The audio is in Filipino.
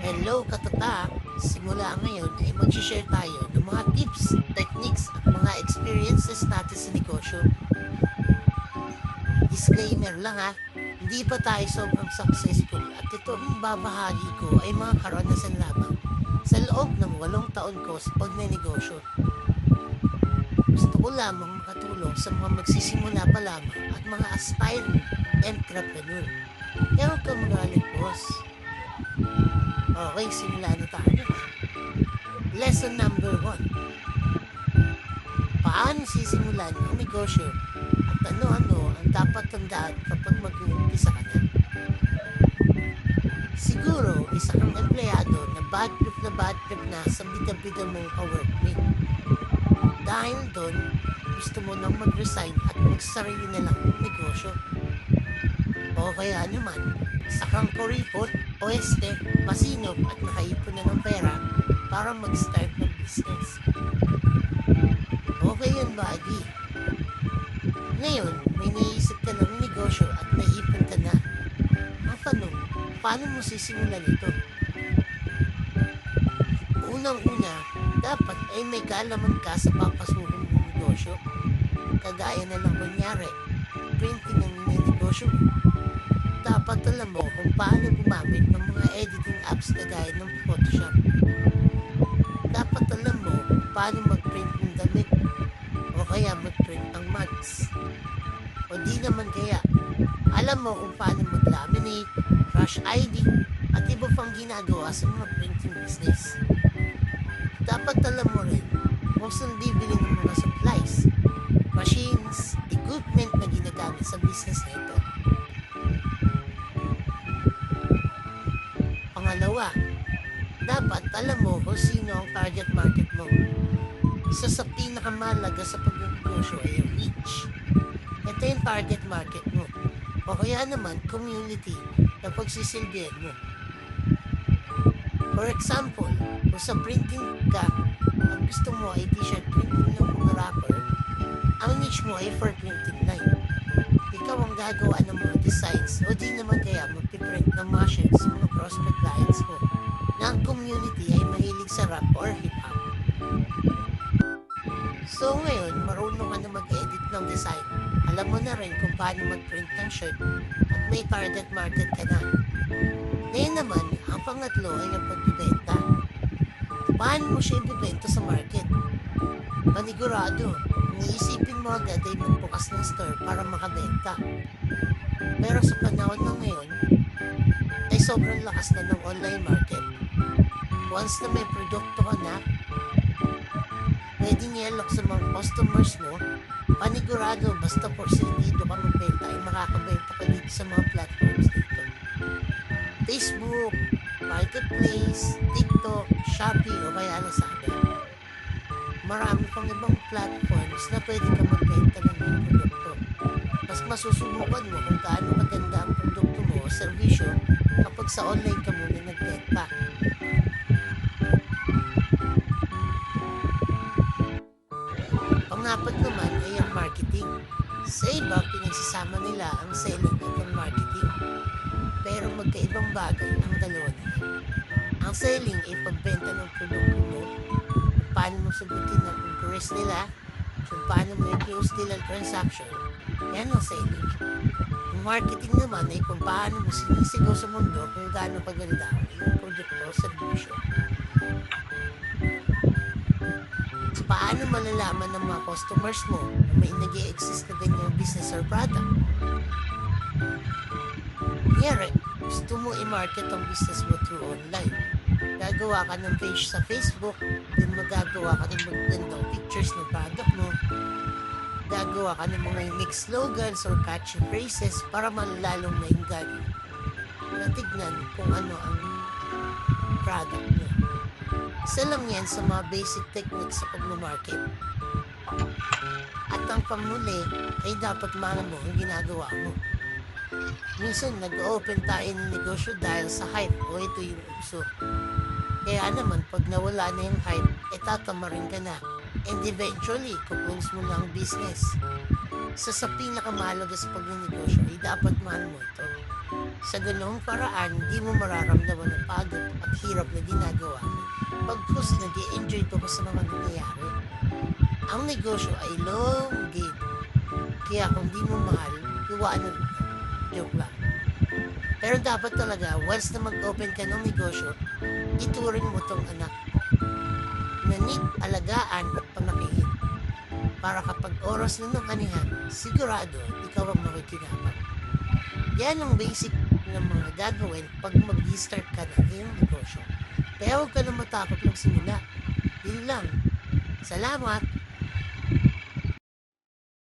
Hello katatak! Simula ngayon ay mag-share tayo ng mga tips, techniques at mga experiences natin sa negosyo. Disclaimer lang ha, hindi pa tayo sobrang successful at ito ang babahagi ko ay mga karanasan lamang sa loob ng 8 taon ko sa pagnenegosyo. Gusto ko lamang makatulong sa mga magsisimula pa lamang at mga aspiring entrepreneur. Kaya huwag kang magalit, boss. Okay, simula na tayo. Lesson number 1. Paano sisimulan ang negosyo at ano-ano ang dapat tandaan kapag mag-uumpisa ka na? Siguro, isa kang empleyado na bad trip na sa bida-bida mong ka-workmate. Dahil doon, gusto mo nang mag-resign at magsarili na lang ng negosyo. O kaya naman, isa kang kuripot, oeste, masinop at nakaipon na ng pera para mag-start ng business. Okay yun, buddy. Ngayon, may naisip ka ng negosyo at naipon ka na. Ang tanong, paano mo sisimulan ito? Unang-una, dapat ay may kaalaman ka sa papasukin ng negosyo. Kagaya na lang kunyari, printing ng negosyo mo. Dapat alam mo kung paano gumamit ng mga editing apps na gaya ng Photoshop. Dapat alam mo kung paano mag-print ng damit o kaya mag-print ng mugs. O di naman kaya, alam mo kung paano mag-laminate, crush ID, at iba pang ginagawa sa mga printing business. Dapat alam mo rin kung saan bibili ng mga supplies, machines, equipment na ginagamit sa business na ito. Pangalawa, dapat alam mo kung sino ang target market mo. Isa sa pinakamahalaga sa pagnegosyo ay yung niche. Ito yung target market mo. O kaya naman, community na pagsisilbihan mo. For example, kung sa printing ka, ang gusto mo ay t-shirt printing ng mga rapper, ang niche mo ay for printing line. Ikaw ang gagawa ng mga designs o di naman kaya magpiprint ng mga shirts sa mga prospect clients mo na ang community ay mahilig sa rap or hip-hop. So ngayon, marunong ka na mag-edit ng design. Alam mo na rin kung paano mag-print ng shirt at may target market ka na. Ngayon naman, ang pangatlo ay ang pagbibenta. Paano mo siya ibibenta sa market? Panigurado, iniisipin mo agad ay magbukas ng store para makabenta. Pero sa panahon na ngayon, ay sobrang lakas na ng online market. Once na may produkto ka na, pwedeng i-alok sa mga customers mo, panigurado basta porsigido ka magbenta ay makakabenta ka dito sa mga platforms dito. Facebook, Marketplace, TikTok, Shopee o kaya Lazada. Marami pang ibang platforms na pwede ka magbenta ng mga produkto. Mas masusubukan mo kung gaano maganda ang produkto mo o servisyo kapag sa online ka muna nagbenta. Pangapat naman ay ang marketing. Sa iba, pinagsasama nila ang selling at ang marketing. Pero magkaibang bagay ang dalawa nila. Ang selling ay pagbenta ng produkto mo, kung paano mo sagutin ang inquiries nila, kung paano mo i-close nila ang transaction, yan ang selling. Ang marketing naman ay kung paano mo sinisigaw sa mundo kung gaano paganda ang iyong produkto o servisyo. So, paano malalaman ng mga customers mo na may nag-i-exist na ganyang business or product? Kunyari, gusto mo i-market ang business mo through online. Gagawa ka ng page sa Facebook, then magagawa ka ng magandang pictures ng product mo. Gagawa ka ng mga unique slogans or catchy phrases para malalong mainggan na tignan kung ano ang product mo. Isa lang yan sa mga basic techniques sa pag-market. At ang pamuli ay dapat mahal mo ang ginagawa mo. Minsan nag-open tayo ng negosyo dahil sa hype o ito yung uso. Kaya naman pag nawala na yung hype, tatamarin ka na. And eventually, kukulis mo na ang business. Sa pinakamahalaga sa pagnenegosyo ay dapat mahal mo ito. Sa ganung paraan, hindi mo mararamdaman ang pagod at hirap hirap na ginagawa mo. Pagkus nag-i-enjoy ka pa sa mga nangyayari. Ang negosyo ay long game. Kaya kung di mo mahal, iwanan mo. Joke lang. Pero dapat talaga, once na mag-open ka ng negosyo, ituring mo tong anak mo na need alagaan at pamakihin. Para kapag oras na ng anihan, sigurado ikaw ang makikinabang. Yan ang basic ng mga gagawin pag mag-start ka ng iyong negosyo. Kaya huwag ka na matakot magsimula. Yun lang. Salamat!